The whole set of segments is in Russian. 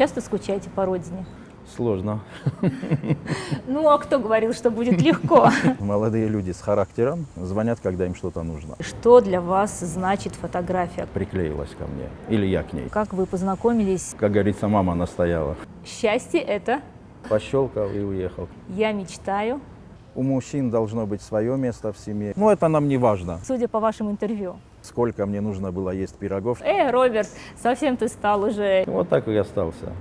Часто скучаете по родине? Сложно. Ну, а кто говорил, что будет легко? Молодые люди с характером звонят, когда им что-то нужно. Что для вас значит фотография? Приклеилась ко мне. Или я к ней. Как вы познакомились? Как говорится, мама настояла. Счастье — это Пощелкал и уехал. «я мечтаю». У мужчин должно быть свое место в семье. Но это нам не важно. Судя по вашим интервью. Сколько мне нужно было есть пирогов. Роберт, совсем ты стал уже... Вот так и остался.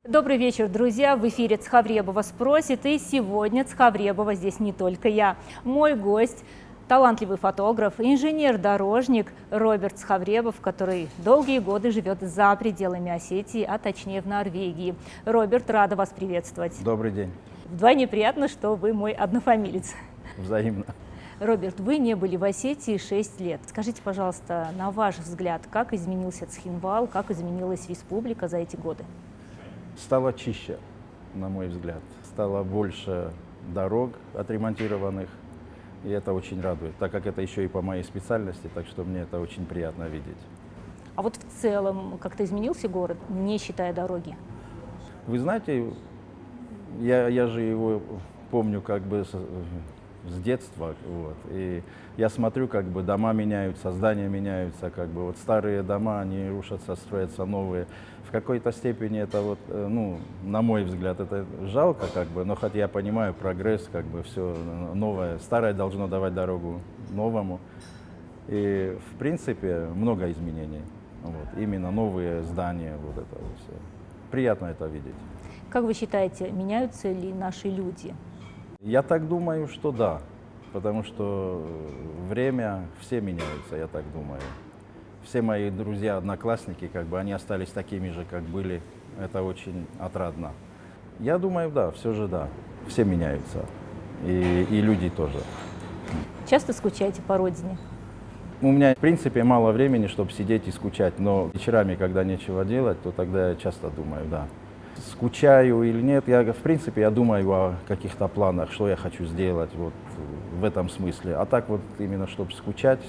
Добрый вечер, друзья! В эфире Цхавребова спросит, и сегодня Цхавребова здесь не только я. Мой гость – талантливый фотограф, инженер-дорожник Роберт Цхавребов, который долгие годы живет за пределами Осетии, а точнее в Норвегии. Роберт, рада вас приветствовать. Добрый день. Вдвойне приятно, что вы мой однофамилец. Взаимно. Роберт, вы не были в Осетии 6 лет. Скажите, пожалуйста, на ваш взгляд, как изменился Цхинвал, как изменилась республика за эти годы? Стало чище, на мой взгляд. Стало больше дорог отремонтированных, и это очень радует, так как это еще и по моей специальности, так что мне это очень приятно видеть. А вот в целом как-то изменился город, не считая дороги? Вы знаете, я же его помню как бы с детства, вот, и я смотрю, как бы дома меняются, здания меняются, как бы вот старые дома, они рушатся, строятся новые. В какой-то степени это вот, ну, на мой взгляд, это жалко, как бы, но хотя я понимаю прогресс, как бы все новое, старое должно давать дорогу новому. И в принципе много изменений, вот, именно новые здания, вот это вот все. Приятно это видеть. Как вы считаете, меняются ли наши люди? Я так думаю, что да, потому что время, все меняются, я так думаю. Все мои друзья, одноклассники, как бы они остались такими же, как были. Это очень отрадно. Я думаю, да, все же да, все меняются, и люди тоже. Часто скучаете по родине? У меня, в принципе, мало времени, чтобы сидеть и скучать, но вечерами, когда нечего делать, то тогда я часто думаю, да. Скучаю или нет, в принципе, я думаю о каких-то планах, что я хочу сделать, вот в этом смысле. А так вот именно, чтобы скучать,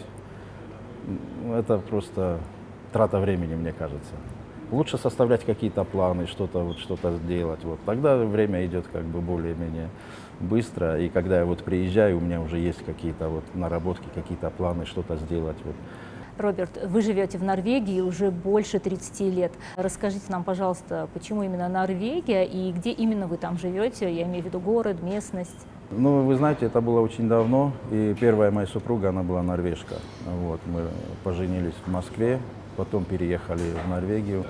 это просто трата времени, мне кажется. Лучше составлять какие-то планы, что-то сделать. Вот. Тогда время идет как бы более-менее быстро. И когда я вот приезжаю, у меня уже есть какие-то вот наработки, какие-то планы, что-то сделать. Вот. Роберт, вы живете в Норвегии уже больше 30 лет. Расскажите нам, пожалуйста, почему именно Норвегия и где именно вы там живете? Я имею в виду город, местность. Ну, вы знаете, это было очень давно, и первая моя супруга, она была норвежка. Вот, мы поженились в Москве, потом переехали в Норвегию.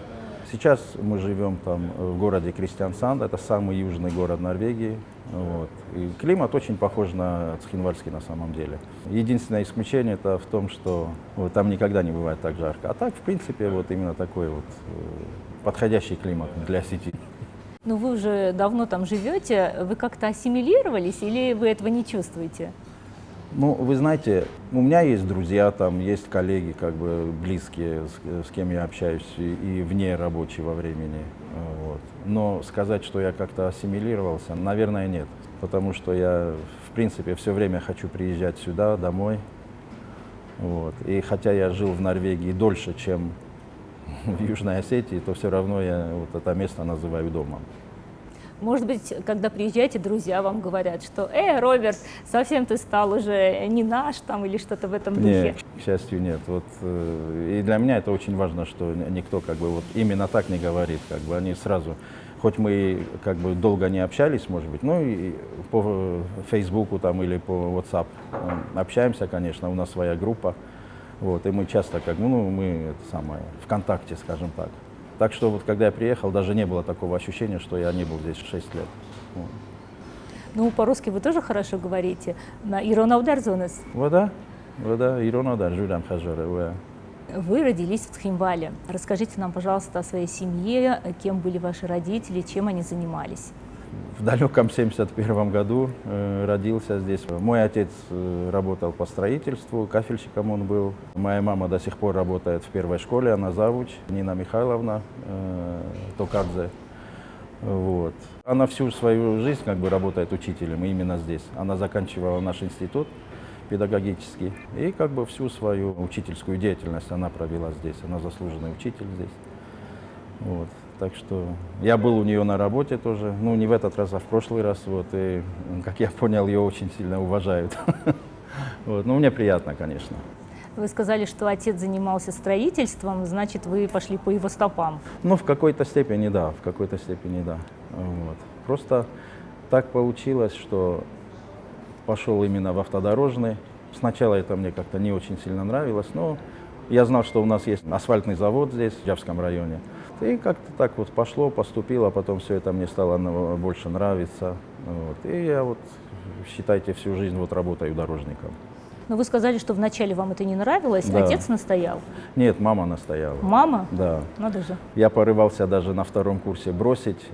Сейчас мы живем там в городе Кристиансанд, это самый южный город Норвегии. Вот. И климат очень похож на цхинвальский на самом деле. Единственное исключение это в том, что вот, там никогда не бывает так жарко. А так, в принципе, вот именно такой вот подходящий климат для Осетии. Ну, вы уже давно там живете, вы как-то ассимилировались или вы этого не чувствуете? Ну, вы знаете, у меня есть друзья, там есть коллеги, как бы близкие, с кем я общаюсь и вне рабочего времени. Вот. Но сказать, что я как-то ассимилировался, наверное, нет. Потому что я, в принципе, все время хочу приезжать сюда, домой. Вот. И хотя я жил в Норвегии дольше, чем в Южной Осетии, то все равно я вот это место называю домом. Может быть, когда приезжаете, друзья вам говорят, что Роберт, совсем ты стал уже не наш там или что-то в этом духе? Нет, к счастью, нет. Вот, и для меня это очень важно, что никто как бы вот именно так не говорит. Как бы они сразу, хоть мы как бы долго не общались, может быть, ну и по Фейсбуку там или по WhatsApp общаемся, конечно, у нас своя группа. Вот, и мы часто, как, ну, мы это самое, ВКонтакте, скажем так. Так что вот когда я приехал, даже не было такого ощущения, что я не был здесь 6 лет. Вот. Ну, по-русски вы тоже хорошо говорите. На Иронаударзонес. Вода, Иронаудар, Жюлям Хажора. Вы родились в Цхинвале. Расскажите нам, пожалуйста, о своей семье, кем были ваши родители, чем они занимались. в далеком 71 году родился здесь. Мой отец работал по строительству, кафельщиком он был. Моя мама до сих пор работает в первой школе, она завуч, Нина Михайловна Токадзе. Вот. Она всю свою жизнь как бы работает учителем именно здесь. Она заканчивала наш институт педагогический и как бы всю свою учительскую деятельность она провела здесь. Она заслуженный учитель здесь. Вот. Так что я был у нее на работе тоже, ну не в этот раз, а в прошлый раз, вот, и, как я понял, ее очень сильно уважают. Вот. Ну, мне приятно, конечно. Вы сказали, что отец занимался строительством, значит, вы пошли по его стопам. Ну, в какой-то степени, да, в какой-то степени, да. Вот. Просто так получилось, что пошел именно в автодорожный. Сначала это мне как-то не очень сильно нравилось, но я знал, что у нас есть асфальтный завод здесь, в Ижевском районе. И как-то так вот пошло, поступило, а потом все это мне стало больше нравиться. Вот. И я вот, считайте, всю жизнь вот работаю дорожником. Но вы сказали, что вначале вам это не нравилось, Да. отец настоял. Нет, мама настояла. Мама? Да. Надо же. Я порывался даже на втором курсе бросить,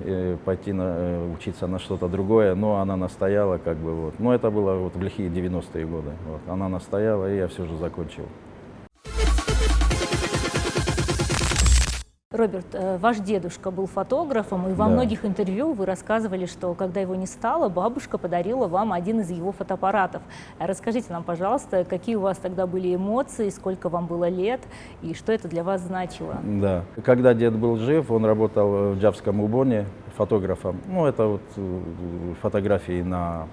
пойти учиться на что-то другое, но она настояла, как бы вот. Но это было вот в лихие 90-е годы. Вот. Она настояла, и я все же закончил. Роберт, ваш дедушка был фотографом, и во Да. многих интервью вы рассказывали, что когда его не стало, бабушка подарила вам один из его фотоаппаратов. Расскажите нам, пожалуйста, какие у вас тогда были эмоции, сколько вам было лет, и что это для вас значило? Да. Когда дед был жив, он работал в Джавском Убоне фотографом. Ну, это вот фотографии на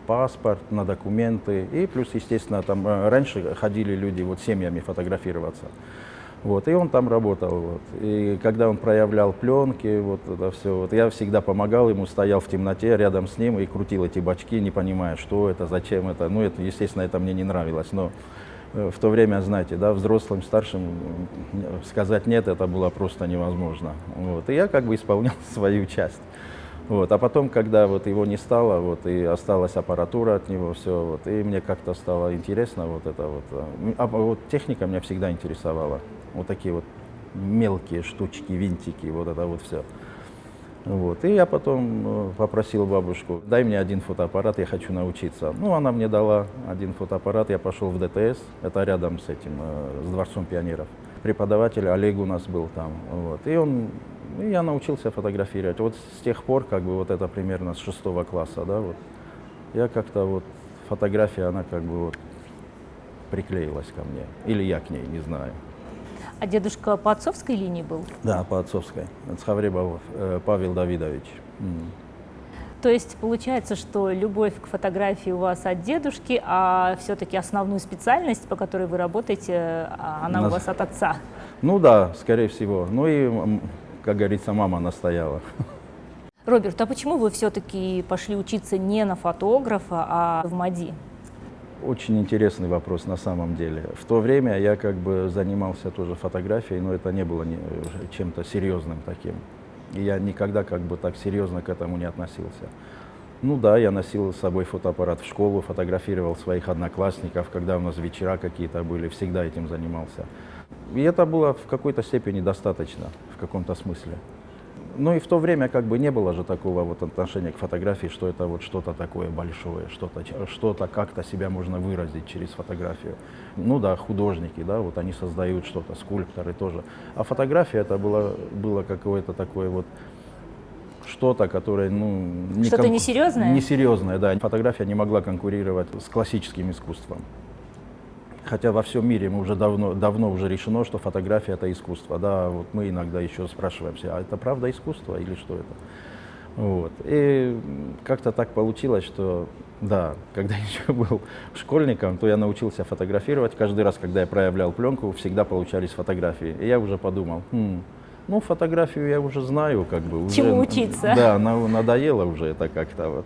паспорт, на документы. И плюс, естественно, там раньше ходили люди вот семьями фотографироваться. Вот, и он там работал. Вот. И когда он проявлял пленки, вот это все, вот, я всегда помогал ему, стоял в темноте рядом с ним и крутил эти бачки, не понимая, что это, зачем это. Ну, это, естественно, это мне не нравилось. Но в то время, знаете, да, взрослым, старшим сказать нет, это было просто невозможно. Вот. И я как бы исполнял свою часть. Вот. А потом, когда вот его не стало, вот, и осталась аппаратура от него, все, вот, и мне как-то стало интересно вот это вот. А вот техника меня всегда интересовала. Вот такие вот мелкие штучки, винтики, вот это вот все. Вот. И я потом попросил бабушку, дай мне один фотоаппарат, я хочу научиться. Ну, она мне дала один фотоаппарат, я пошел в ДТС, это рядом с этим, с Дворцом пионеров. Преподаватель Олег у нас был там. Вот. И я научился фотографировать. Вот с тех пор, как бы вот это примерно с 6 класса, да, вот, я как-то вот, фотография, она как бы вот приклеилась ко мне. Или я к ней, не знаю. А дедушка по отцовской линии был? Да, по отцовской. Цхавребов Павел Давидович. То есть получается, что любовь к фотографии у вас от дедушки, а все-таки основную специальность, по которой вы работаете, она у вас от отца? Ну да, скорее всего. Ну и, как говорится, мама настояла. Роберт, а почему вы все-таки пошли учиться не на фотографа, а в МАДИ? Очень интересный вопрос на самом деле. В то время я как бы занимался тоже фотографией, но это не было чем-то серьезным таким. И я никогда как бы так серьезно к этому не относился. Ну да, я носил с собой фотоаппарат в школу, фотографировал своих одноклассников, когда у нас вечера какие-то были, всегда этим занимался. И это было в какой-то степени достаточно, в каком-то смысле. Ну и в то время как бы не было же такого вот отношения к фотографии, что это вот что-то такое большое, что-то как-то себя можно выразить через фотографию. Ну да, художники, да, вот они создают что-то, скульпторы тоже. А фотография это было какое-то такое вот что-то, которое, ну... Что-то несерьезное? Несерьезное, да. Фотография не могла конкурировать с классическим искусством. Хотя во всем мире мы уже давно уже решено, что фотография это искусство. Да, вот мы иногда еще спрашиваемся, а это правда искусство или что это? Вот. И как-то так получилось, что да, когда я еще был школьником, то я научился фотографировать. Каждый раз, когда я проявлял пленку, всегда получались фотографии. И я уже подумал, ну фотографию я уже знаю, как бы. Уже, чему учиться? Да, надоело уже это как-то вот.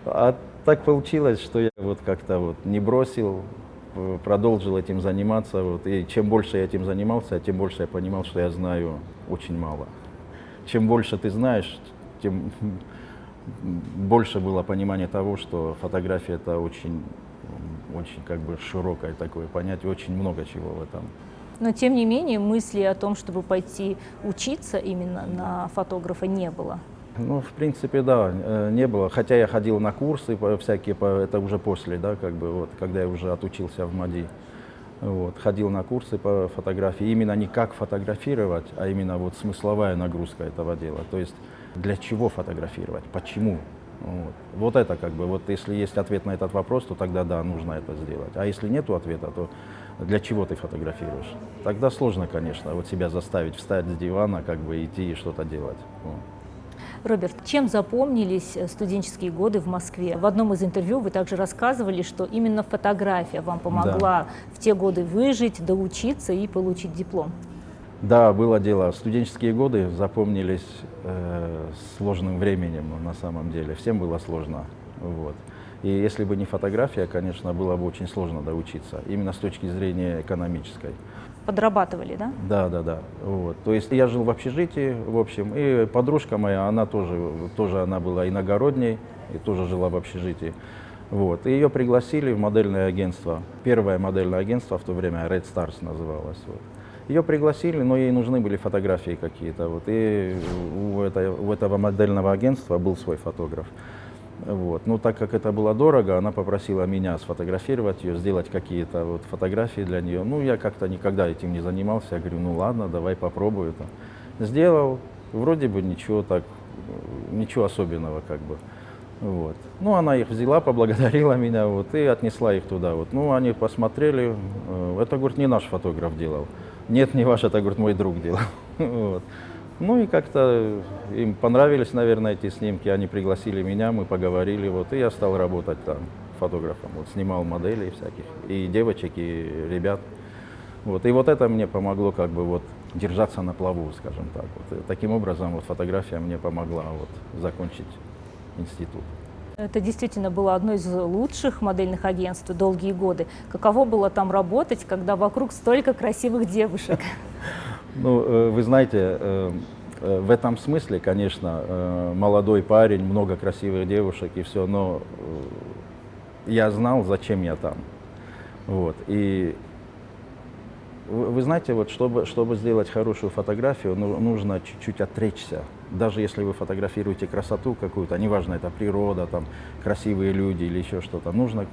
А так получилось, что я вот как-то вот не бросил, продолжил этим заниматься. Вот, и чем больше я этим занимался, тем больше я понимал, что я знаю очень мало. Чем больше ты знаешь, тем больше было понимание того, что фотография это очень как бы широкое такое понятие, очень много чего в этом. Но тем не менее мысли о том, чтобы пойти учиться именно на фотографа, не было. Ну, в принципе, да, не было. Хотя я ходил на курсы всякие, это уже после, да, как бы, вот, когда я уже отучился в МАДИ. Вот, ходил на курсы по фотографии, именно не как фотографировать, а именно вот смысловая нагрузка этого дела. То есть для чего фотографировать, почему. Вот это как бы, вот если есть ответ на этот вопрос, то тогда да, нужно это сделать. А если нет ответа, то для чего ты фотографируешь? Тогда сложно, конечно, вот себя заставить встать с дивана, как бы идти и что-то делать. Вот. Роберт, чем запомнились студенческие годы в Москве? В одном из интервью вы также рассказывали, что именно фотография вам помогла в те годы выжить, доучиться и получить диплом. Да, было дело. Студенческие годы запомнились сложным временем на самом деле. Всем было сложно. Вот. И если бы не фотография, конечно, было бы очень сложно доучиться, именно с точки зрения экономической. Подрабатывали, да? Да. Вот. То есть я жил в общежитии, в общем, и подружка моя, она тоже она была иногородней и тоже жила в общежитии. Вот. И ее пригласили в модельное агентство. Первое модельное агентство в то время, Red Stars называлось. Вот. Ее пригласили, но ей нужны были фотографии какие-то. Вот. И у этого модельного агентства был свой фотограф. Вот. Но так как это было дорого, она попросила меня сфотографировать ее, сделать какие-то вот фотографии для нее. Ну, я как-то никогда этим не занимался. Я говорю, ну ладно, давай попробую это. Сделал, вроде бы ничего особенного как бы. Вот. Ну, она их взяла, поблагодарила меня вот, и отнесла их туда. Вот. Ну, они посмотрели, это, говорит, не наш фотограф делал. Нет, не ваш, это, говорит, мой друг делал. Вот. Ну и как-то им понравились, наверное, эти снимки, они пригласили меня, мы поговорили, вот, и я стал работать там фотографом, вот, снимал моделей всяких, и девочек, и ребят. Вот, и вот это мне помогло как бы вот держаться на плаву, скажем так. Вот. И таким образом вот фотография мне помогла вот закончить институт. Это действительно было одно из лучших модельных агентств долгие годы. Каково было там работать, когда вокруг столько красивых девушек? Ну, вы знаете, в этом смысле, конечно, молодой парень, много красивых девушек и все, но я знал, зачем я там. Вот. И вы знаете, вот, чтобы сделать хорошую фотографию, нужно чуть-чуть отречься. Даже если вы фотографируете красоту какую-то, неважно, это природа, там, красивые люди или еще что-то, нужно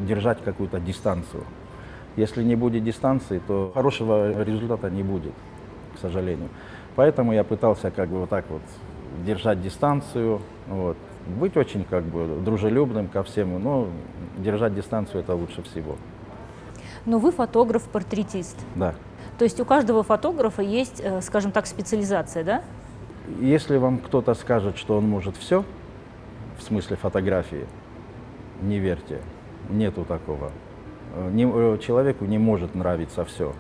держать какую-то дистанцию. Если не будет дистанции, то хорошего результата не будет, к сожалению. Поэтому я пытался как бы вот так вот держать дистанцию, вот, быть очень как бы дружелюбным ко всему, но держать дистанцию это лучше всего. Но вы фотограф-портретист. Да. То есть у каждого фотографа есть, скажем так, специализация, да? Если вам кто-то скажет, что он может все, в смысле фотографии, не верьте, нету такого. Человеку не может нравиться все.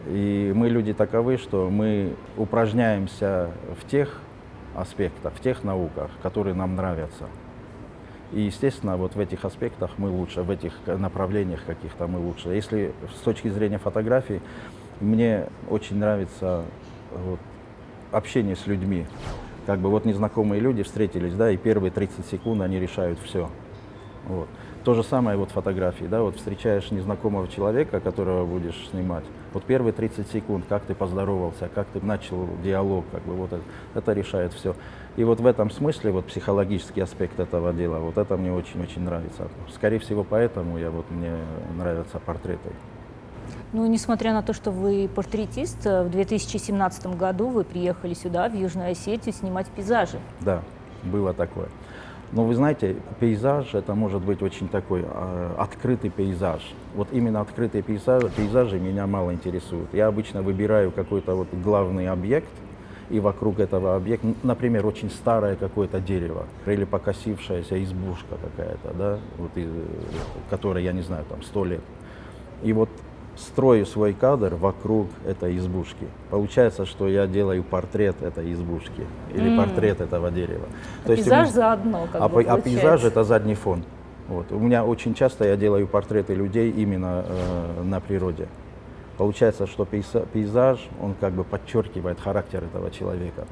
И мы люди таковы, что мы упражняемся в тех аспектах, в тех науках, которые нам нравятся. И, естественно, вот в этих аспектах мы лучше, в этих направлениях каких-то мы лучше. Если с точки зрения фотографии, мне очень нравится вот, общение с людьми. Как бы вот незнакомые люди встретились, да, и первые 30 секунд они решают все. Вот. То же самое вот в фотографии, да, вот встречаешь незнакомого человека, которого будешь снимать, вот первые 30 секунд, как ты поздоровался, как ты начал диалог, как бы вот это решает все. И вот в этом смысле вот психологический аспект этого дела, вот это мне очень-очень нравится. Скорее всего, поэтому мне нравятся портреты. Ну, несмотря на то, что вы портретист, в 2017 году вы приехали сюда, в Южную Осетию, снимать пейзажи. Да, было такое. Но вы знаете, пейзаж это может быть очень такой открытый пейзаж. Вот именно открытые пейзажи меня мало интересуют. Я обычно выбираю какой-то вот главный объект, и вокруг этого объекта, например, очень старое какое-то дерево или покосившаяся избушка какая-то, да, вот, которая, я не знаю, там 100 лет. И вот строю свой кадр вокруг этой избушки. Получается, что я делаю портрет этой избушки или портрет этого дерева. То есть пейзаж заодно, как бы получается. А пейзаж это задний фон. Вот. У меня очень часто я делаю портреты людей именно на природе. Получается, что пейзаж, он как бы подчеркивает характер этого человека.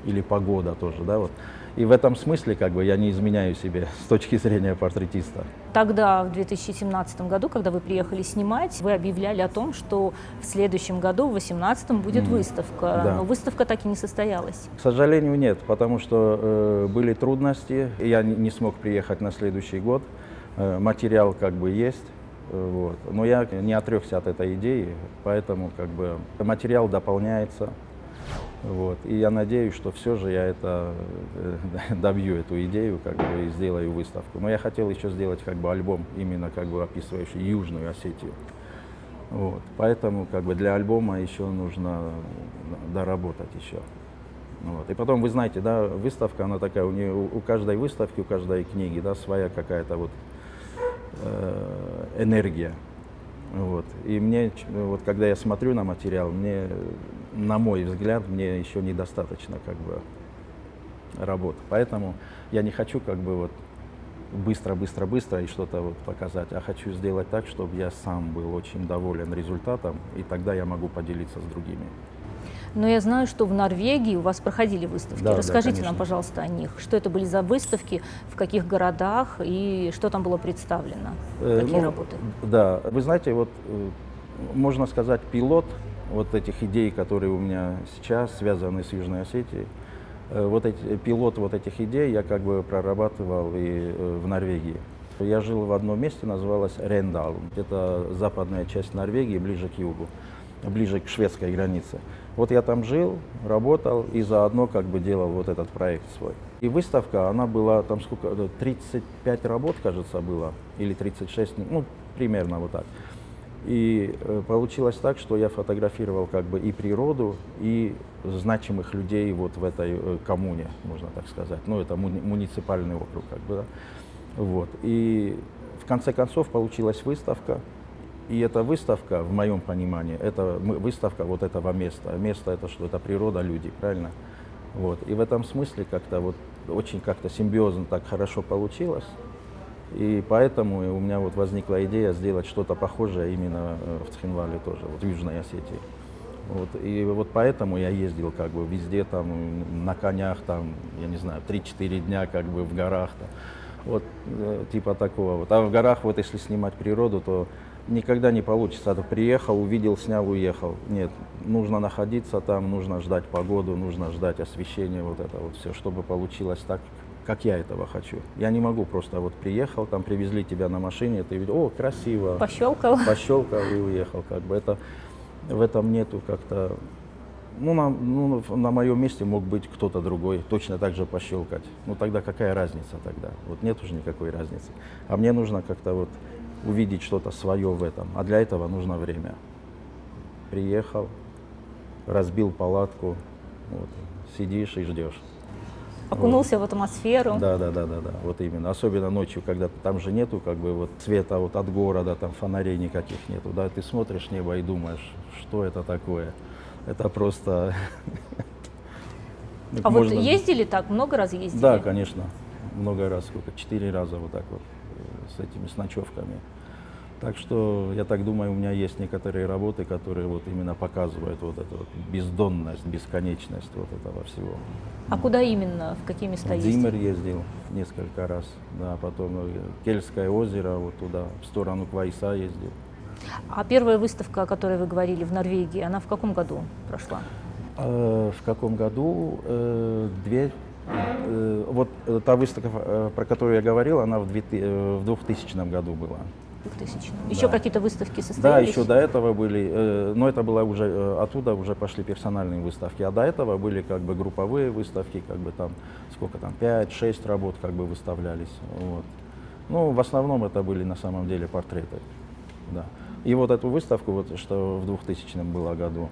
Или погода тоже, да, вот. И в этом смысле как бы я не изменяю себе с точки зрения портретиста. Тогда, в 2017 году, когда вы приехали снимать, вы объявляли о том, что в следующем году, в 2018, будет выставка. Да. Но выставка так и не состоялась. К сожалению, нет, потому что были трудности, и я не смог приехать на следующий год. Материал как бы есть, вот. Но я не отрекся от этой идеи, поэтому как бы материал дополняется. Вот. И я надеюсь, что все же я добью эту идею, как бы, и сделаю выставку. Но я хотел еще сделать как бы альбом, именно как бы описывающий Южную Осетию. Вот. Поэтому как бы для альбома еще нужно доработать еще. Вот. И потом, вы знаете, да, выставка, она такая, у каждой выставки, у каждой книги, да, своя какая-то вот энергия. Вот. И мне, вот когда я смотрю на материал, мне, на мой взгляд, мне еще недостаточно как бы работы. Поэтому я не хочу как бы вот быстро и что-то вот показать, а хочу сделать так, чтобы я сам был очень доволен результатом, и тогда я могу поделиться с другими. Но я знаю, что в Норвегии у вас проходили выставки. Да, Расскажите да, нам, пожалуйста, о них. Что это были за выставки, в каких городах и что там было представлено? Какие работы? Да, вы знаете, вот можно сказать, пилот вот этих идей, которые у меня сейчас связаны с Южной Осетией, пилот вот этих идей я как бы прорабатывал и в Норвегии. Я жил в одном месте, называлось Рендал. Это западная часть Норвегии, ближе к югу, ближе к шведской границе. Вот я там жил, работал и заодно как бы делал вот этот проект свой. И выставка, она была там сколько, 35 работ, кажется, было, или 36, ну, примерно вот так. И получилось так, что я фотографировал как бы и природу, и значимых людей вот в этой коммуне, можно так сказать. Ну, это муниципальный округ, как бы, да. Вот. И в конце концов получилась выставка. И эта выставка, в моем понимании, это выставка вот этого места. Место это что? Это природа, люди, правильно? Вот. И в этом смысле как-то вот очень как-то симбиозно так хорошо получилось. И поэтому у меня вот возникла идея сделать что-то похожее именно в Цхинвале тоже, вот в Южной Осетии. Вот. И вот поэтому я ездил как бы везде, там, на конях, там, я не знаю, 3-4 дня как бы в горах. Там. Вот типа такого. Вот. А в горах вот если снимать природу, то никогда не получится. А то приехал, увидел, снял, уехал. Нет, нужно находиться там, нужно ждать погоду, нужно ждать освещения, вот это вот все, чтобы получилось так, как я этого хочу. Я не могу просто вот приехал, там привезли тебя на машине, ты видишь, о, красиво. Пощелкал. Пощелкал и уехал. Как бы это, в этом нету как-то... на моем месте мог быть кто-то другой, точно так же пощелкать. Ну тогда какая разница тогда? Вот нет уже никакой разницы. А мне нужно как-то вот увидеть что-то свое в этом. А для этого нужно время. Приехал, разбил палатку, вот, сидишь и ждешь. Окунулся в атмосферу. Да, вот именно. Особенно ночью, когда там же нету как бы вот света вот от города, там фонарей никаких нету. Да, ты смотришь небо и думаешь, что это такое. Это просто... А вот ездили так? Много раз ездили? Да, конечно. Много раз. 4 раза вот так вот с ночевками. Так что, я так думаю, у меня есть некоторые работы, которые вот именно показывают вот эту вот бездонность, бесконечность вот этого всего. А куда именно, в какие места ездили? Дзимер ездил несколько раз, да, потом Кельское озеро, вот туда, в сторону Квайса ездил. А первая выставка, о которой вы говорили в Норвегии, она в каком году прошла? В каком году? Вот та выставка, про которую я говорил, она в 2000 году была. 2000. Еще Да. какие-то выставки состоялись? Да, еще до этого были, но это было уже, оттуда уже пошли персональные выставки, а до этого были как бы групповые выставки, как бы там, сколько там, 5-6 работ как бы выставлялись. Вот. Ну, в основном это были на самом деле портреты, да. И вот эту выставку, вот, что в 2000 было году,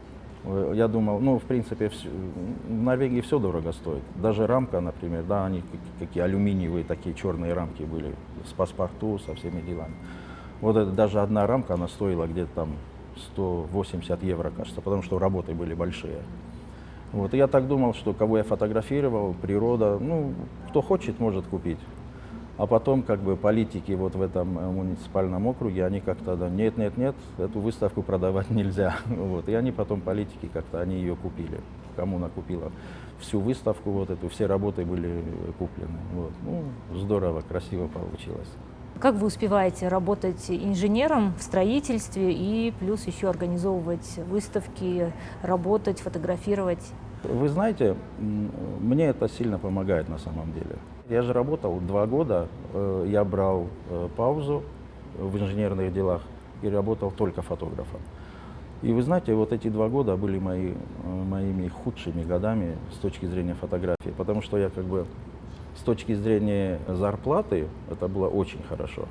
я думал, ну, в принципе, в Норвегии все дорого стоит. Даже рамка, например, да, они какие алюминиевые такие черные рамки были, с паспорту, со всеми делами. Вот это, даже одна рамка, она стоила где-то там 180 евро, кажется, потому что работы были большие. Вот, и я так думал, что кого я фотографировал, природа, ну, кто хочет, может купить. А потом как бы политики вот в этом муниципальном округе, они как-то, да, нет, эту выставку продавать нельзя. Вот. И они потом, политики, как-то они ее купили. Коммуна купила всю выставку, вот эту, все работы были куплены. Вот. Ну, здорово, красиво получилось. Как вы успеваете работать инженером в строительстве и плюс еще организовывать выставки, работать, фотографировать? Вы знаете, мне это сильно помогает на самом деле. Я же работал 2 года, я брал паузу в инженерных делах и работал только фотографом. И вы знаете, вот эти 2 года были моими худшими годами с точки зрения фотографии, потому что я как бы с точки зрения зарплаты это было очень хорошо.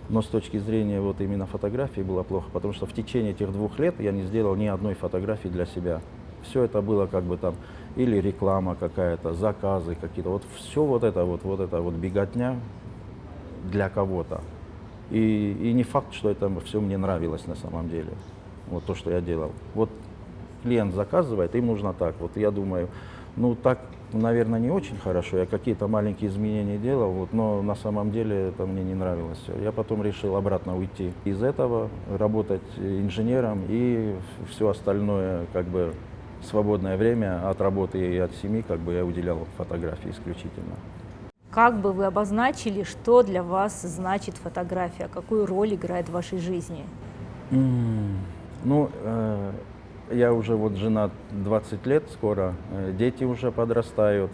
Но с точки зрения вот именно фотографии было плохо, потому что в течение этих 2 лет я не сделал ни одной фотографии для себя. Все это было как бы там или реклама какая-то, заказы какие-то. Вот все вот это вот беготня для кого-то. И не факт, что это все мне нравилось на самом деле. Вот то, что я делал. Вот клиент заказывает, им нужно так. Вот я думаю, ну так, наверное, не очень хорошо. Я какие-то маленькие изменения делал, вот, но на самом деле это мне не нравилось все. Я потом решил обратно уйти из этого, работать инженером и все остальное как бы свободное время от работы и от семьи как бы я уделял фотографии исключительно. Как бы вы обозначили, что для вас значит фотография, какую роль играет в вашей жизни? Ну, я уже вот женат 20 лет, скоро дети уже подрастают.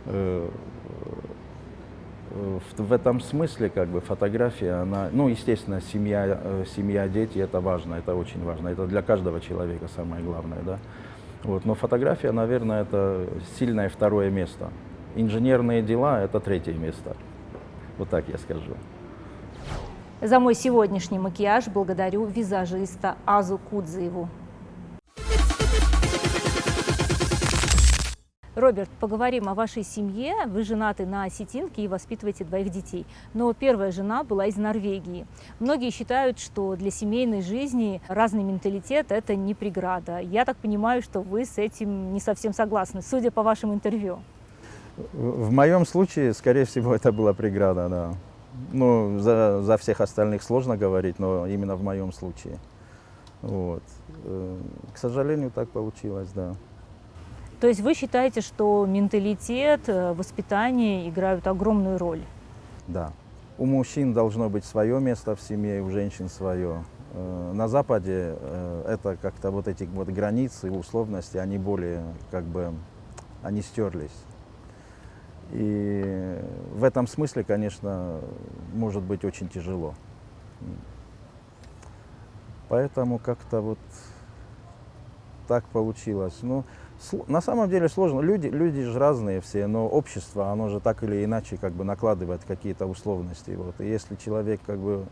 В этом смысле как бы фотография, она, ну, естественно, семья, дети, это важно, это очень важно, это для каждого человека самое главное, да. Вот, но фотография, наверное, это сильное 2-е место. Инженерные дела – это 3-е место. Вот так я скажу. За мой сегодняшний макияж благодарю визажиста Азу Кудзиеву. Роберт, поговорим о вашей семье. Вы женаты на осетинке и воспитываете 2 детей. Но первая жена была из Норвегии. Многие считают, что для семейной жизни разный менталитет – это не преграда. Я так понимаю, что вы с этим не совсем согласны, судя по вашему интервью. В моем случае, скорее всего, это была преграда, да. Ну, за всех остальных сложно говорить, но именно в моем случае. Вот. К сожалению, так получилось, да. То есть вы считаете, что менталитет, воспитание играют огромную роль? Да. У мужчин должно быть свое место в семье, у женщин свое. На Западе это как-то вот эти вот границы, условности, они более как бы, они стерлись. И в этом смысле, конечно, может быть очень тяжело. Поэтому как-то вот так получилось. Ну, на самом деле сложно. Люди же разные все, но общество, оно же так или иначе как бы накладывает какие-то условности. Вот. И если человек как бы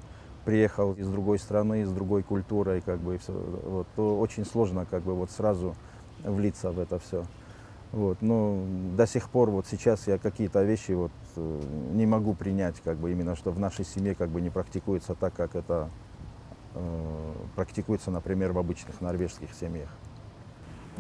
приехал из другой страны, с другой культурой, как бы, и все, вот, то очень сложно как бы вот сразу влиться в это все. Вот. Но до сих пор вот сейчас я какие-то вещи вот не могу принять, как бы именно что в нашей семье как бы не практикуется так, как это практикуется, например, в обычных норвежских семьях.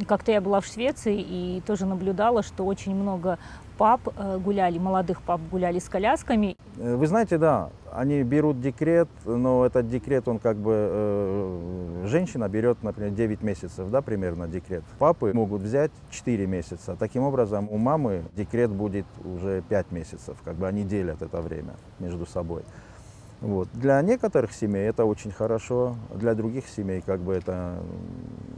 Как-то я была в Швеции и тоже наблюдала, что очень много пап гуляли, молодых пап гуляли с колясками. Вы знаете, да, они берут декрет, но этот декрет, он как бы, женщина берет, например, 9 месяцев, да, примерно декрет. Папы могут взять 4 месяца. Таким образом, у мамы декрет будет уже 5 месяцев, как бы они делят это время между собой. Вот. Для некоторых семей это очень хорошо, для других семей как бы это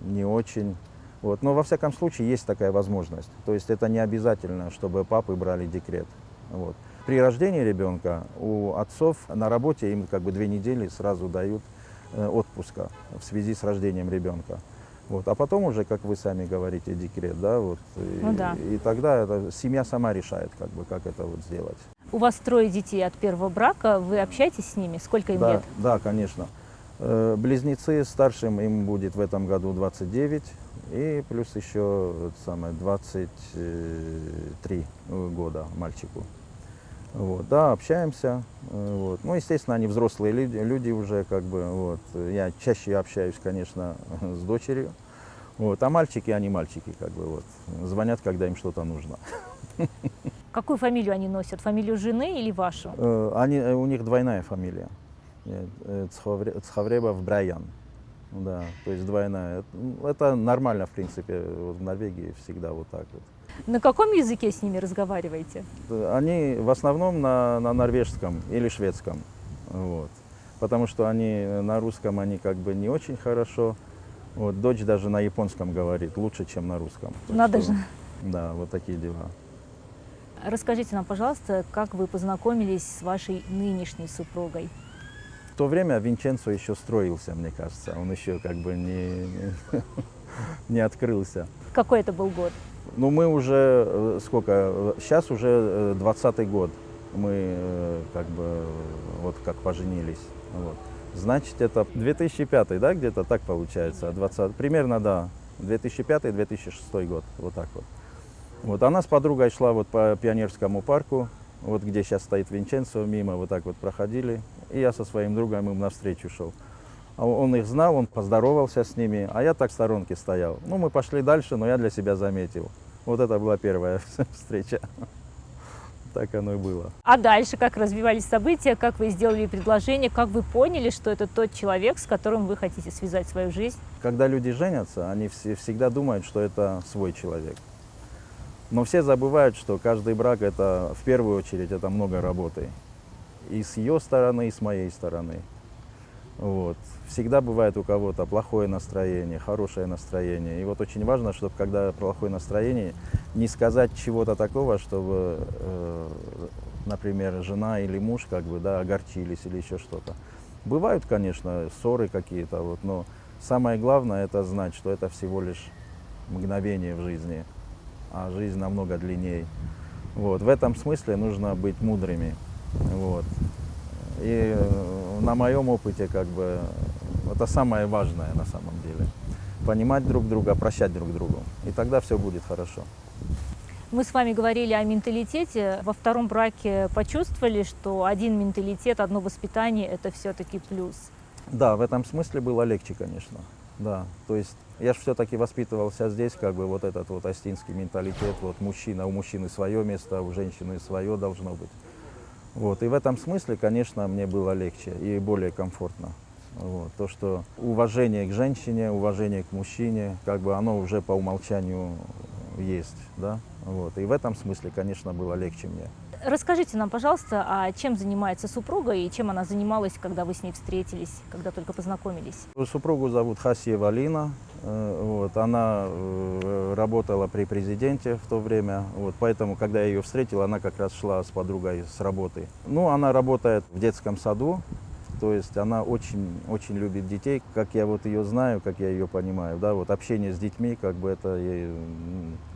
не очень. Вот. Но во всяком случае есть такая возможность. То есть это не обязательно, чтобы папы брали декрет. Вот. При рождении ребенка у отцов на работе им как бы 2 недели сразу дают отпуска в связи с рождением ребенка. Вот. А потом уже, как вы сами говорите, декрет, да, вот, и тогда это, семья сама решает, как бы, как это вот сделать. У вас 3 детей от первого брака, вы общаетесь с ними? Сколько им лет? Да, конечно. Близнецы, старшим им будет в этом году 29, и плюс еще 23 года мальчику. Вот, да, общаемся. Вот. Ну, естественно, они взрослые люди уже, как бы, вот. Я чаще общаюсь, конечно, с дочерью. Вот. А мальчики, они мальчики, как бы, вот. Звонят, когда им что-то нужно. Какую фамилию они носят? Фамилию жены или вашу? У них двойная фамилия. Цхавребов Брайан. Да, то есть двойная. Это нормально, в принципе, вот в Норвегии всегда вот так вот. На каком языке с ними разговариваете? Они в основном на норвежском или шведском. Вот. Потому что они на русском они как бы не очень хорошо. Вот, дочь даже на японском говорит лучше, чем на русском. Так Надо что, же. да, вот такие дела. Расскажите нам, пожалуйста, как вы познакомились с вашей нынешней супругой? В то время Винченцо еще строился, мне кажется. Он еще как бы не открылся. Какой это был год? Ну, мы уже, сколько, сейчас уже 20-й год. Мы как бы вот как поженились. Вот. Значит, это 2005, да, где-то так получается, 20, примерно, да, 2005-2006 год, вот так вот. Вот она с подругой шла вот по Пионерскому парку, вот где сейчас стоит Винченцо, мимо вот так вот проходили, и я со своим другом им навстречу шел. А он их знал, он поздоровался с ними, а я так в сторонке стоял. Ну, мы пошли дальше, но я для себя заметил. Вот это была первая встреча. Так оно и было. А дальше как развивались события, как вы сделали предложение, как вы поняли, что это тот человек, с которым вы хотите связать свою жизнь? Когда люди женятся, они всегда думают, что это свой человек. Но все забывают, что каждый брак это в первую очередь это много работы. И с ее стороны, и с моей стороны. Вот. Всегда бывает у кого-то плохое настроение, хорошее настроение. И вот очень важно, чтобы когда плохое настроение, не сказать чего-то такого, чтобы, например, жена или муж как бы, да, огорчились или еще что-то. Бывают, конечно, ссоры какие-то, вот, но самое главное это знать, что это всего лишь мгновение в жизни, а жизнь намного длиннее. Вот. В этом смысле нужно быть мудрыми. Вот. И на моем опыте как бы это самое важное на самом деле. Понимать друг друга, прощать друг другу. И тогда все будет хорошо. Мы с вами говорили о менталитете. Во втором браке почувствовали, что один менталитет, одно воспитание – это все-таки плюс. Да, в этом смысле было легче, конечно. Да, то есть я же все-таки воспитывался здесь, как бы вот этот вот остинский менталитет, вот мужчина, у мужчины свое место, у женщины свое должно быть. Вот, и в этом смысле, конечно, мне было легче и более комфортно. Вот, то, что уважение к женщине, уважение к мужчине, как бы оно уже по умолчанию есть, да. Вот, и в этом смысле, конечно, было легче мне. Расскажите нам, пожалуйста, а чем занимается супруга и чем она занималась, когда вы с ней встретились, когда только познакомились? Супругу зовут Хасиева Лина. Вот, она работала при президенте в то время, вот, поэтому, когда я ее встретил, она как раз шла с подругой с работы. Ну, она работает в детском саду, то есть она очень, очень любит детей, как я вот ее знаю, как я ее понимаю, да, вот общение с детьми, как бы это ей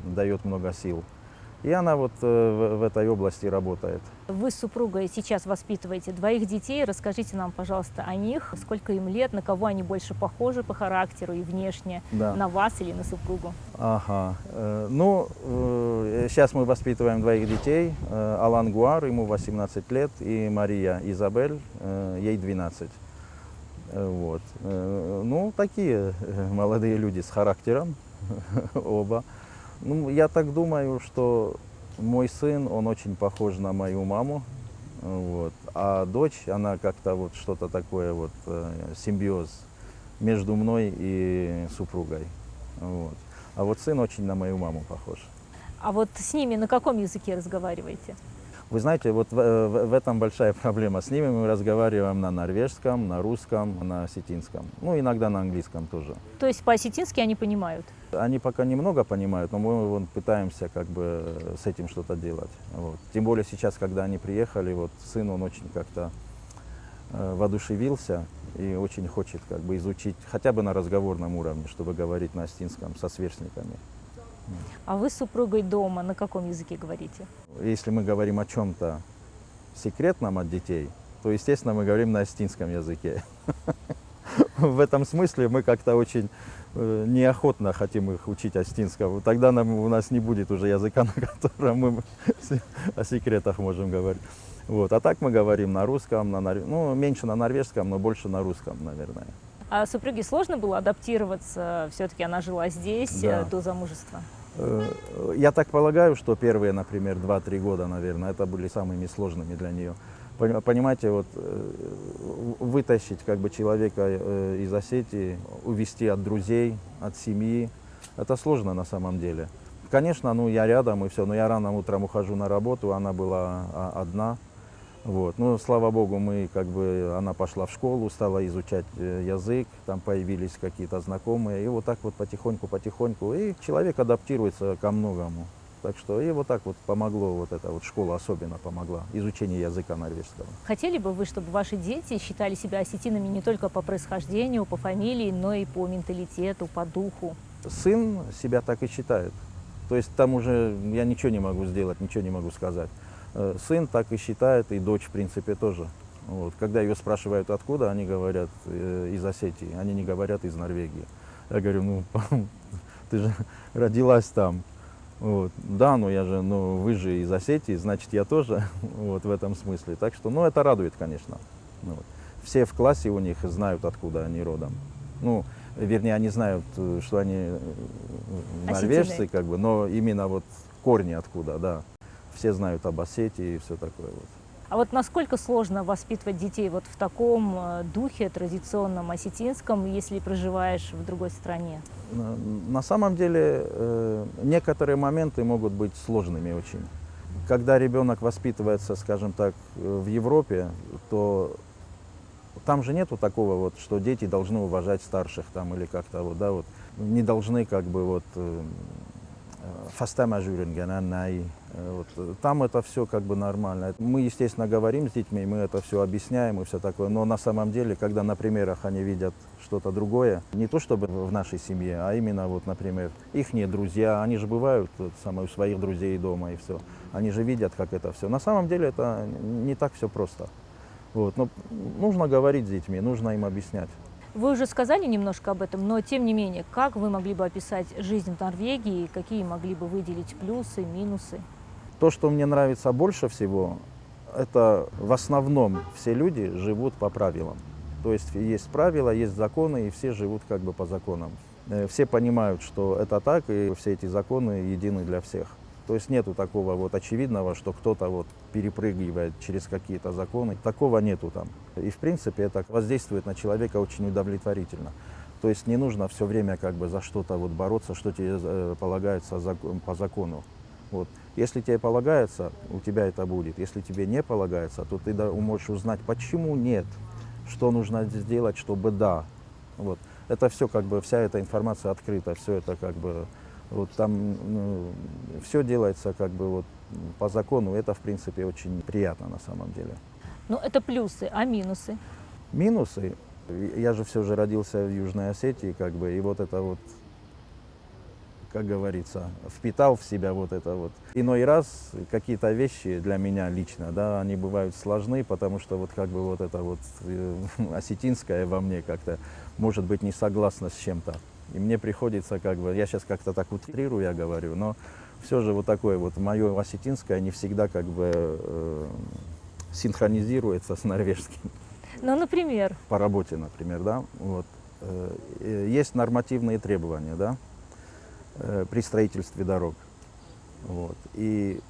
дает много сил. И она вот в этой области работает. Вы с супругой сейчас воспитываете двоих детей. Расскажите нам, пожалуйста, о них. Сколько им лет, на кого они больше похожи по характеру и внешне, Да. на вас или на супругу? Ага. Ну, сейчас мы воспитываем двоих детей. Алан Гуар, ему 18 лет, и Мария Изабель, ей 12. Вот. Ну, такие молодые люди с характером, оба. Ну, я так думаю, что мой сын, он очень похож на мою маму, вот. А дочь, она как-то вот что-то такое, вот, симбиоз между мной и супругой. Вот. А вот сын очень на мою маму похож. А вот с ними на каком языке разговариваете? Вы знаете, вот в этом большая проблема. С ними мы разговариваем на норвежском, на русском, на осетинском. Ну, иногда на английском тоже. То есть по-осетински они понимают? Они пока немного понимают, но мы вон, пытаемся как бы с этим что-то делать. Вот. Тем более сейчас, когда они приехали, вот сын, он очень как-то воодушевился и очень хочет как бы изучить хотя бы на разговорном уровне, чтобы говорить на осетинском со сверстниками. А вы с супругой дома на каком языке говорите? Если мы говорим о чем-то секретном от детей, то, естественно, мы говорим на осетинском языке. В этом смысле мы как-то очень неохотно хотим их учить осетинскому. Тогда у нас не будет уже языка, на котором мы о секретах можем говорить. Вот. А так мы говорим на русском, ну, меньше на норвежском, но больше на русском, наверное. А супруге сложно было адаптироваться? Все-таки она жила здесь Да. до замужества. Я так полагаю, что первые, например, 2-3 года, наверное, это были самыми сложными для нее. Понимаете, вот вытащить как бы человека из Осетии, увести от друзей, от семьи, это сложно на самом деле. Конечно, ну я рядом и все, но я рано утром ухожу на работу, она была одна. Вот. Ну, слава богу, она пошла в школу, стала изучать язык, там появились какие-то знакомые, и вот так вот потихоньку, и человек адаптируется ко многому. Так что и вот так вот помогло, вот эта вот школа особенно помогла, изучение языка норвежского. Хотели бы вы, чтобы ваши дети считали себя осетинами не только по происхождению, по фамилии, но и по менталитету, по духу? Сын себя так и считает. То есть там уже я ничего не могу сделать, ничего не могу сказать. Сын так и считает, и дочь, в принципе, тоже. Вот. Когда ее спрашивают, откуда, они говорят из Осетии, они не говорят из Норвегии. Я говорю, ну, ты же родилась там. Вот. Да, вы же из Осетии, значит, я тоже, вот в этом смысле. Так что, ну, это радует, конечно. Вот. Все в классе у них знают, откуда они родом. Ну, вернее, они знают, что они норвежцы, как бы, но именно вот корни откуда, да. Все знают об Осетии и все такое вот. А вот насколько сложно воспитывать детей вот в таком духе традиционном осетинском, если проживаешь в другой стране? На самом деле некоторые моменты могут быть сложными очень. Когда ребенок воспитывается, скажем так, в Европе, то там же нету такого вот, что дети должны уважать старших там или как-то вот, да, вот, не должны как бы вот вот. Там это все как бы нормально. Мы, естественно, говорим с детьми, мы это все объясняем и все такое, но на самом деле, когда на примерах они видят что-то другое, не то чтобы в нашей семье, а именно вот, например, их друзья, они же бывают у своих друзей дома и все, они же видят, как это все. На самом деле это не так все просто. Вот. Но нужно говорить с детьми, нужно им объяснять. Вы уже сказали немножко об этом, но тем не менее, как вы могли бы описать жизнь в Норвегии, какие могли бы выделить плюсы, минусы? То, что мне нравится больше всего, это в основном все люди живут по правилам. То есть правила, есть законы, и все живут как бы по законам. Все понимают, что это так, и все эти законы едины для всех. То есть нету такого вот очевидного, что кто-то вот перепрыгивает через какие-то законы. Такого нету там. И в принципе это воздействует на человека очень удовлетворительно. То есть не нужно все время как бы за что-то вот бороться, что тебе полагается по закону. Вот. Если тебе полагается, у тебя это будет. Если тебе не полагается, то ты можешь узнать, почему нет, что нужно сделать, чтобы да. Вот. Это все как бы, вся эта информация открыта, все это как бы, вот там все делается как бы вот по закону. Это в принципе очень приятно на самом деле. Ну это плюсы, а минусы? Минусы. Я же все же родился в Южной Осетии, как бы, и вот это вот, как говорится, впитал в себя вот это вот. Иной раз какие-то вещи для меня лично, да, они бывают сложны, потому что вот как бы вот это вот осетинское во мне как-то может быть не согласно с чем-то. И мне приходится как бы, я сейчас как-то так утрирую, я говорю, но все же вот такое вот мое осетинское не всегда как бы синхронизируется с норвежским. Ну, например? По работе, например, да, вот. Есть нормативные требования, да, при строительстве дорог. Вот. И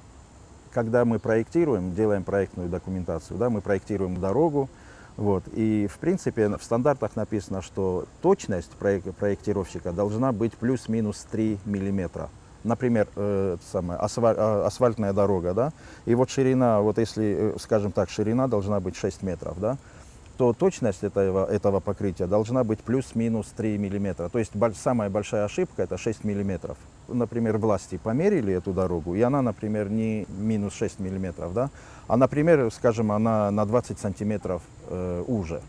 когда мы проектируем, делаем проектную документацию, да, мы проектируем дорогу, вот, и в принципе в стандартах написано, что точность проектировщика должна быть плюс-минус 3 миллиметра. Например, асфальтная дорога, да, и вот ширина, вот если, скажем так, ширина должна быть 6 метров, да, то точность этого покрытия должна быть плюс-минус 3 миллиметра. То есть самая большая ошибка – это 6 миллиметров. Например, власти померили эту дорогу, и она, например, не минус 6 миллиметров, да, а, например, скажем, она на 20 сантиметров уже,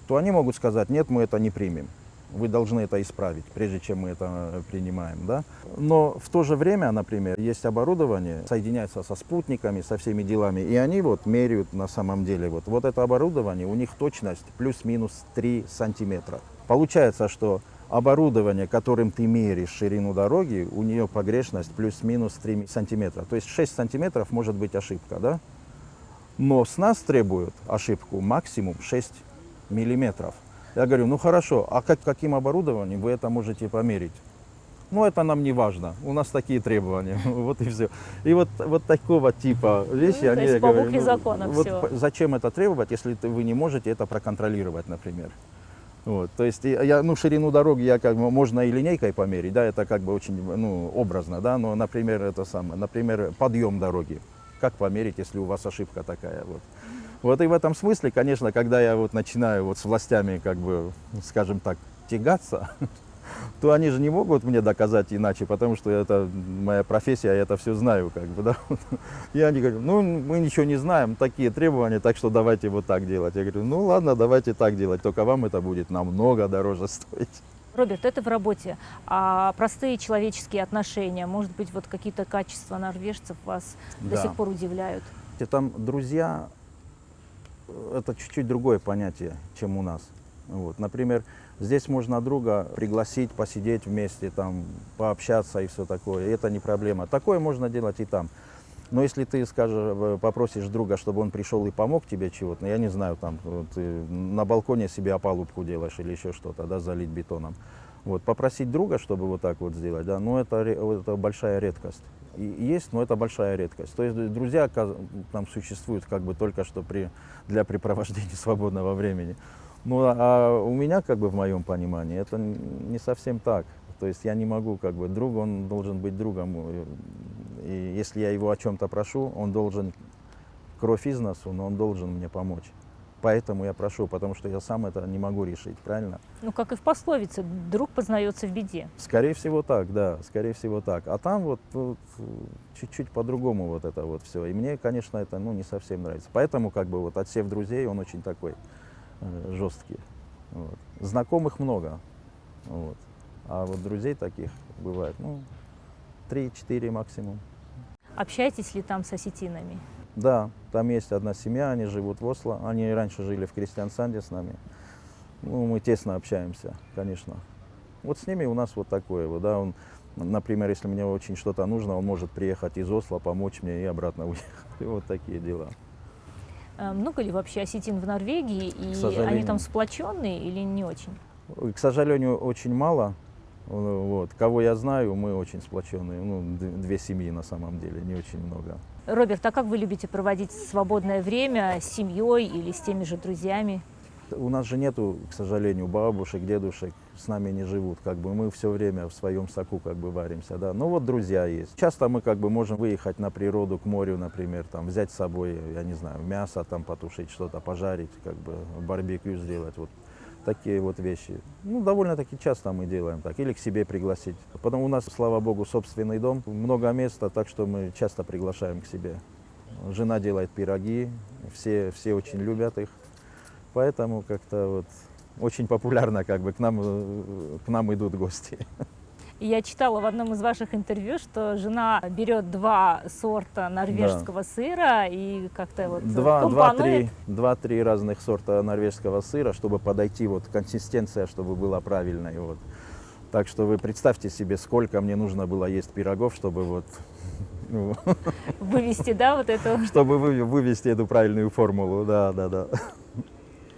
то они могут сказать, нет, мы это не примем. Вы должны это исправить, прежде чем мы это принимаем. Да? Но в то же время, например, есть оборудование, соединяется со спутниками, со всеми делами, и они вот меряют на самом деле. Вот это оборудование, у них точность плюс-минус 3 сантиметра. Получается, что оборудование, которым ты меряешь ширину дороги, у нее погрешность плюс-минус 3 сантиметра. То есть 6 сантиметров может быть ошибка, да? Но с нас требуют ошибку максимум 6 миллиметров. Я говорю, ну хорошо, а каким оборудованием вы это можете померить? Ну, это нам не важно, у нас такие требования, вот и все. И вот такого типа вещи, то они, есть я по говорю, букве закона вот всё. зачем это требовать, если вы не можете это проконтролировать, например. Вот, то есть я, ну, ширину дороги я как бы, можно и линейкой померить, да, это как бы очень, ну, образно, да, но, например, это самое, например, подъем дороги, как померить, если у вас ошибка такая, вот. Вот и в этом смысле, конечно, когда я вот начинаю вот с властями, как бы, скажем так, тягаться, то они же не могут мне доказать иначе, потому что это моя профессия, я это все знаю, как бы, да. И они говорят, ну, мы ничего не знаем, такие требования, так что давайте вот так делать. Я говорю, ну ладно, давайте так делать, только вам это будет намного дороже стоить. Роберт, это в работе. А простые человеческие отношения, может быть, вот какие-то качества норвежцев вас до Да. сих пор удивляют? И там друзья, это чуть-чуть другое понятие, чем у нас. Вот. Например, здесь можно друга пригласить, посидеть вместе, там, пообщаться и все такое. И это не проблема. Такое можно делать и там. Но если ты скажешь, попросишь друга, чтобы он пришел и помог тебе чего-то, ну, я не знаю, там, ты на балконе себе опалубку делаешь или еще что-то, да, залить бетоном. Вот, попросить друга, чтобы вот так вот сделать, да, ну это большая редкость. И есть, но это большая редкость. То есть друзья там существуют как бы только что для препровождения свободного времени. Ну а у меня, как бы в моем понимании, это не совсем так. То есть я не могу, как бы, друг, он должен быть другом. И если я его о чем-то прошу, он должен кровь из носу, но он должен мне помочь. Поэтому я прошу, потому что я сам это не могу решить, правильно? Ну, как и в пословице, друг познается в беде. Скорее всего так, да, скорее всего так. А там вот чуть-чуть по-другому вот это вот все. И мне, конечно, это, ну, не совсем нравится. Поэтому, как бы, вот отсев друзей, он очень такой жесткий. Вот. Знакомых много, вот. А вот друзей таких бывает, ну, 3-4 максимум. Общаетесь ли там с осетинами? Да, там есть одна семья, они живут в Осло. Они раньше жили в Кристиансанде с нами. Ну, мы тесно общаемся, конечно. Вот с ними у нас вот такое вот, да. Он, например, если мне очень что-то нужно, он может приехать из Осло, помочь мне и обратно уехать. И вот такие дела. Много ли вообще осетин в Норвегии? И сожалению. они там сплоченные или не очень? К сожалению, очень мало. Вот. Кого я знаю, мы очень сплоченные. Ну, две семьи на самом деле, не очень много. Роберт, а как вы любите проводить свободное время с семьей или с теми же друзьями? У нас же нету, к сожалению, бабушек, дедушек, с нами не живут, как бы мы все время в своем соку как бы варимся, да. Ну вот друзья есть. Часто мы как бы можем выехать на природу, к морю, например, там взять с собой, я не знаю, мясо там потушить, что-то пожарить, как бы барбекю сделать, вот такие вот вещи. Ну, довольно-таки часто мы делаем так, или к себе пригласить. Потом у нас, слава богу, собственный дом, много места, так что мы часто приглашаем к себе. Жена делает пироги, все очень любят их. Поэтому как-то вот очень популярно, как бы к нам идут гости. Я читала в одном из ваших интервью, что жена берет 2 сорта норвежского сыра и как-то вот компонует. 2-3 разных сорта норвежского сыра, чтобы подойти, вот консистенция, чтобы была правильной. Вот. Так что вы представьте себе, сколько мне нужно было есть пирогов, чтобы вот Вывести, да, вот эту. чтобы вывести эту правильную формулу, да.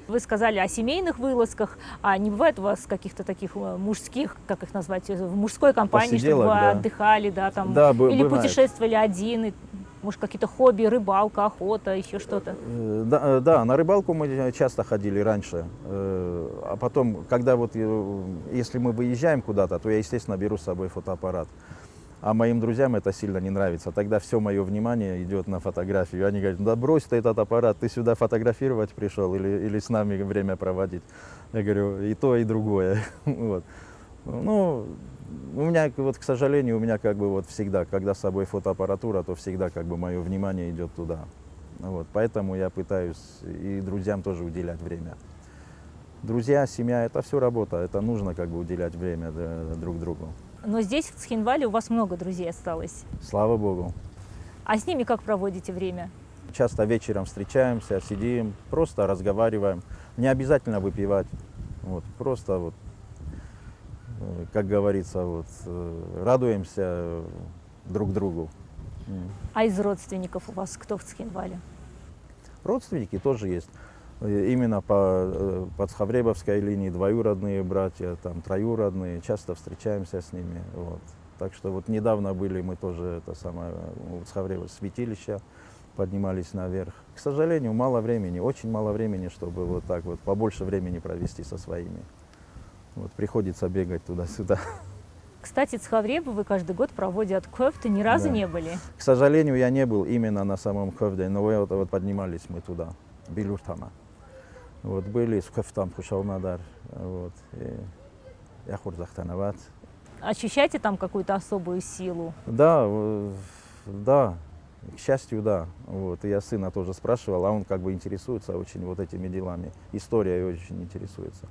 Вы сказали о семейных вылазках, а не бывает у вас каких-то таких мужских, как их назвать, в мужской компании, Посиделок, чтобы вы да. отдыхали, да, там, Да, или бывает. путешествовали один, может, какие-то хобби, рыбалка, охота, еще что-то? Да, на рыбалку мы часто ходили раньше, а потом, когда вот, если мы выезжаем куда-то, то я, естественно, беру с собой фотоаппарат. А моим друзьям это сильно не нравится. Тогда все мое внимание идет на фотографию. Они говорят, да брось ты этот аппарат, ты сюда фотографировать пришел или с нами время проводить. Я говорю, и то, и другое. Вот. Ну, у меня, вот, к сожалению, у меня как бы вот всегда, когда с собой фотоаппаратура, то всегда как бы мое внимание идет туда. Вот. Поэтому я пытаюсь и друзьям тоже уделять время. Друзья, семья, это все работа, это нужно как бы уделять время друг другу. Но здесь, в Цхинвале, у вас много друзей осталось. Слава Богу. А с ними как проводите время? Часто вечером встречаемся, сидим, просто разговариваем. Не обязательно выпивать. Вот, просто, вот, как говорится, вот, радуемся друг другу. А из родственников у вас кто в Цхинвале? Родственники тоже есть. Именно по подхавребовской линии двоюродные братья, там троюродные, часто встречаемся с ними. Вот. Так что вот недавно были мы тоже это самое у Цхавреба святилища, поднимались наверх. К сожалению, мало времени, очень мало времени, чтобы вот так вот побольше времени провести со своими. Вот приходится бегать туда-сюда. Кстати, Цхавребовы каждый год проводят кофты, ни разу Да. не были. К сожалению, я не был именно на самом Ховде, но вот поднимались мы туда, Билюртама. Вот были с Ховтам Хушалнадар, вот, и Яхурзахтановат. Ощущаете там какую-то особую силу? Да, да, к счастью, да. Вот. И я сына тоже спрашивал, а он как бы интересуется очень вот этими делами, историей очень интересуется.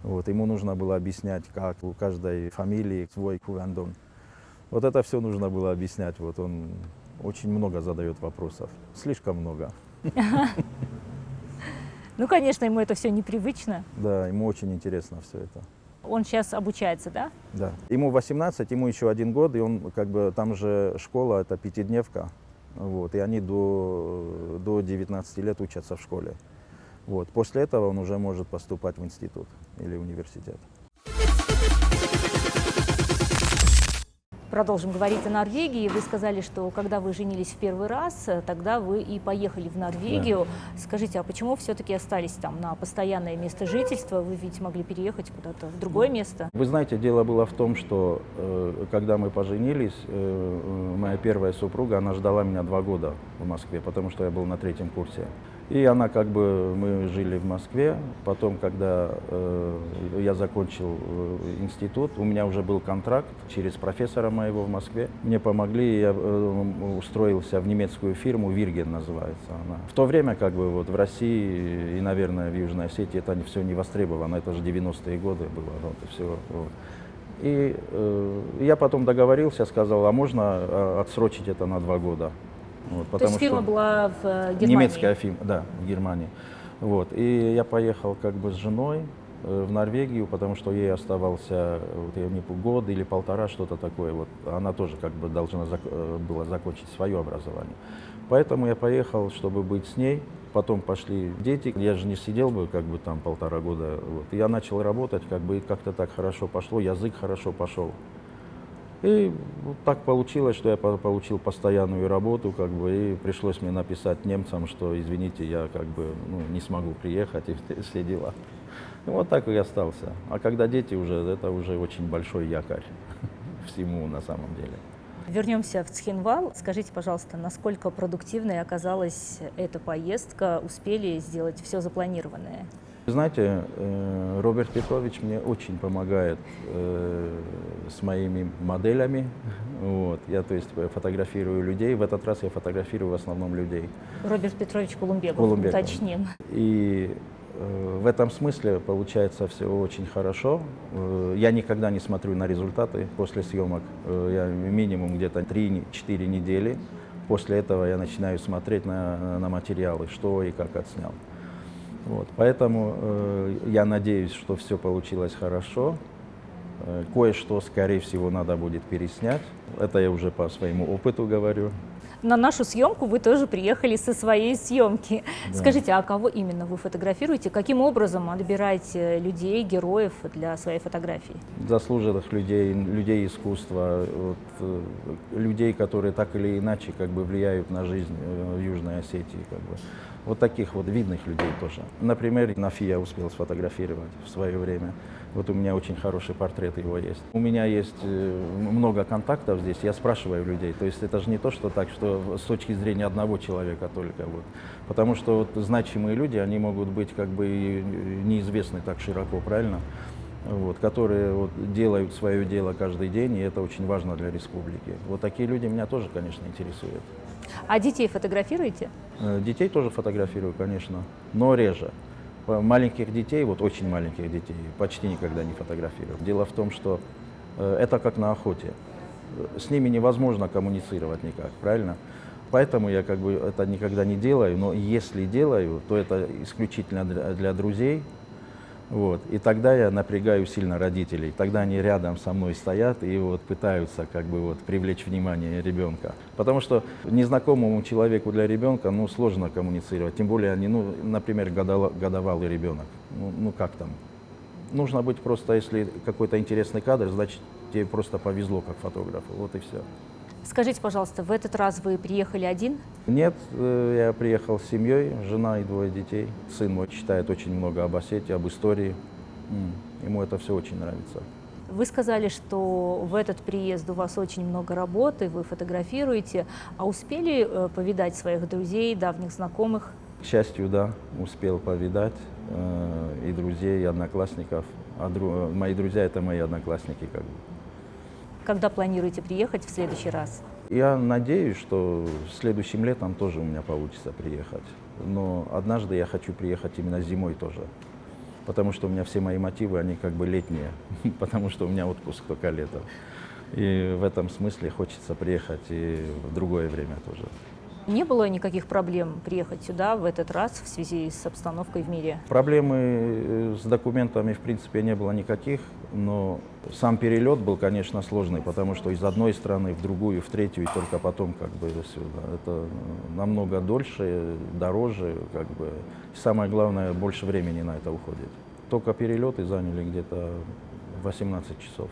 Вот. Ему нужно было объяснять, как у каждой фамилии свой кувандон. Вот это все нужно было объяснять. Вот он очень много задает вопросов, слишком много. Ну, конечно, ему это все непривычно. Да, ему очень интересно все это. Он сейчас обучается, да? Да. Ему 18, ему еще 1 год, и он как бы там же школа, это пятидневка, вот, и они до 19 лет учатся в школе. Вот. После этого он уже может поступать в институт или университет. Продолжим говорить о Норвегии. Вы сказали, что когда вы женились в первый раз, тогда вы и поехали в Норвегию. Скажите, а почему все-таки остались там на постоянное место жительства? Вы ведь могли переехать куда-то в другое место? Вы знаете, дело было в том, что когда мы поженились, моя первая супруга, она ждала меня 2 года в Москве, потому что я был на 3-м курсе. И она как бы, мы жили в Москве, потом, когда я закончил институт, у меня уже был контракт через профессора моего в Москве. Мне помогли, я устроился в немецкую фирму, Вирген называется она. В то время как бы вот в России и, наверное, в Южной Осетии это все не востребовано, это же 90-е годы было, вот, и все. Вот. И я потом договорился, сказал, а можно отсрочить это на 2 года. Вот, То есть фирма была в Германии? Немецкая фирма, да, в Германии. Вот, и я поехал как бы с женой в Норвегию, потому что ей оставался вот, я не помню, год или 1,5, что-то такое. Вот, она тоже как бы должна была закончить свое образование. Поэтому я поехал, чтобы быть с ней. Потом пошли дети. Я же не сидел бы как бы там 1,5 года. Вот. Я начал работать, как бы и как-то так хорошо пошло, язык хорошо пошел. И вот так получилось, что я получил постоянную работу, как бы, и пришлось мне написать немцам, что, извините, я как бы не смогу приехать и все дела. И вот так и остался. А когда дети уже, это уже очень большой якорь всему на самом деле. Вернемся в Цхинвал. Скажите, пожалуйста, насколько продуктивной оказалась эта поездка? Успели сделать все запланированное? Знаете, Роберт Петрович мне очень помогает с моими моделями. Вот. Я, то есть, фотографирую людей. В этот раз я фотографирую в основном людей. Роберт Петрович Кулумбеков, уточним. И в этом смысле получается все очень хорошо. Я никогда не смотрю на результаты после съемок. Я минимум где-то 3-4 недели. После этого я начинаю смотреть на материалы, что и как отснял. Вот, поэтому я надеюсь, что все получилось хорошо. Кое-что, скорее всего, надо будет переснять. Это я уже по своему опыту говорю. На нашу съемку вы тоже приехали со своей съемки. Да. Скажите, а кого именно вы фотографируете? Каким образом отбираете людей, героев для своей фотографии? Заслуженных людей, людей искусства, вот, людей, которые так или иначе как бы влияют на жизнь в Южной Осетии. Как бы. Вот таких вот видных людей тоже. Например, Нафи я успел сфотографировать в свое время. Вот у меня очень хороший портрет его есть. У меня есть много контактов здесь, я спрашиваю людей. То есть это же не то, что так, что с точки зрения одного человека только. Вот. Потому что вот значимые люди, они могут быть как бы и неизвестны так широко, правильно? Вот, которые вот, делают свое дело каждый день, и это очень важно для республики. Вот такие люди меня тоже, конечно, интересуют. А детей фотографируете? Детей тоже фотографирую, конечно, но реже. Маленьких детей, вот очень маленьких детей, почти никогда не фотографирую. Дело в том, что это как на охоте. С ними невозможно коммуницировать никак, правильно? Поэтому я как бы это никогда не делаю, но если делаю, то это исключительно для друзей. Вот. И тогда я напрягаю сильно родителей. Тогда они рядом со мной стоят и вот пытаются как бы вот привлечь внимание ребенка. Потому что незнакомому человеку для ребенка сложно коммуницировать. Тем более, например, годовалый ребенок. Ну как там? Нужно быть просто, если какой-то интересный кадр, значит, тебе просто повезло как фотографу. Вот и все. Скажите, пожалуйста, в этот раз вы приехали один? Нет, я приехал с семьей, жена и 2 детей. Сын мой читает очень много об Осетии, об истории. Ему это все очень нравится. Вы сказали, что в этот приезд у вас очень много работы, вы фотографируете. А успели повидать своих друзей, давних знакомых? К счастью, да, успел повидать и друзей, и одноклассников. Мои друзья — это мои одноклассники как бы. Когда планируете приехать в следующий раз? Я надеюсь, что следующим летом тоже у меня получится приехать. Но однажды я хочу приехать именно зимой тоже. Потому что у меня все мои мотивы, они как бы летние. Потому что у меня отпуск только летом. И в этом смысле хочется приехать и в другое время тоже. Не было никаких проблем приехать сюда в этот раз в связи с обстановкой в мире? Проблемы с документами, в принципе, не было никаких, но сам перелет был, конечно, сложный, потому что из одной страны в другую, в третью, и только потом как бы сюда. Это намного дольше, дороже, как бы. Самое главное, больше времени на это уходит. Только перелеты заняли где-то 18 часов.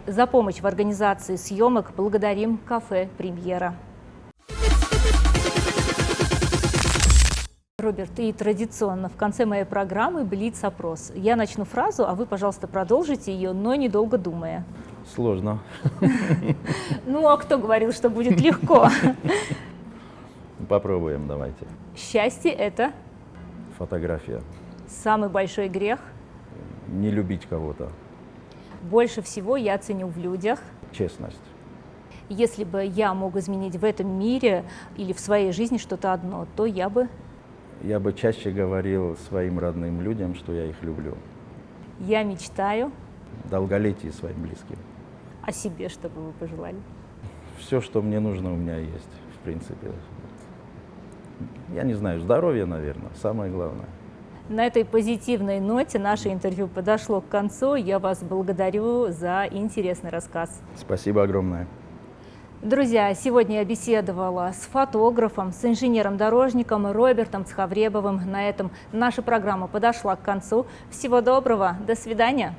За помощь в организации съемок благодарим кафе «Премьера». Роберт, и традиционно в конце моей программы блиц-опрос. Я начну фразу, а вы, пожалуйста, продолжите ее, но недолго думая. Сложно. Ну, а кто говорил, что будет легко? Попробуем, давайте. Счастье – это Фотография. самый большой грех. Не любить кого-то. Больше всего я ценю в людях. Честность. Если бы я мог изменить в этом мире или в своей жизни что-то одно, то я бы чаще говорил своим родным людям, что я их люблю. Я мечтаю Долголетие своим близким. о себе, что бы вы пожелали. Все, что мне нужно, у меня есть, в принципе. Я не знаю, здоровье, наверное, самое главное. На этой позитивной ноте наше интервью подошло к концу. Я вас благодарю за интересный рассказ. Спасибо огромное. Друзья, сегодня я беседовала с фотографом, с инженером-дорожником Робертом Цхавребовым. На этом наша программа подошла к концу. Всего доброго, до свидания.